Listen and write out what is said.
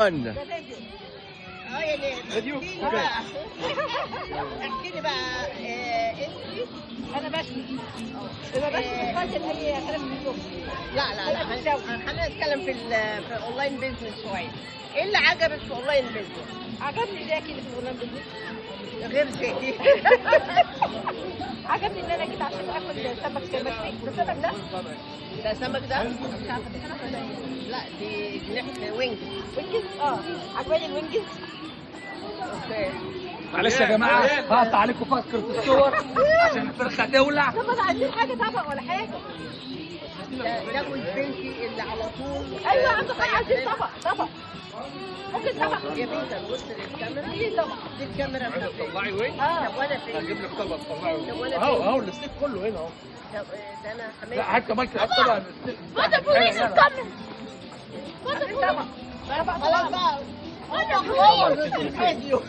ده فيديو. يعني فيديو؟ احكي لي اوكي. بقى احكي لي بقى انت. انا بشوي لما بشوي بفضل اي كلام من اليوم. لا خلينا نتكلم في الاونلاين بيزنس شويه. ايه اللي عجبك في الاونلاين بيزنس؟ عجبني زي كده في الاونلاين بيزنس. غير زي عجبني ان انا جيت عشان اكل سمك مشوي. ده سمك ده؟ ده سمك ده؟ مش عارفه ده سمك ولا ايه؟ لا دي جناح وينج. وينجز. عجباني الوينجز. اوكي. معلش يا جماعه هقطع عليكم فكره الصور عشان الفرخه تولع. طب عايزين حاجه طبق ولا حاجه؟ ده جوز بنتي اللي على طول. ايوه عنده حاجه. عايزين طبق. ممكن طبق. يا بنتي بص للكاميرا. ايه طبق؟ دي الكاميرا بتاعتي. طلعي وين؟ طب وانا فين؟ هجيب لك طبق طلعي طب وين؟ وانا اهو فين؟ اهو الستيك كله هنا اهو. طب ده انا حماتي. لا حتى مايك حط طبق ما تقوليش الكاميرا. طبق. خلاص بقى. انا خلاص الفيديو.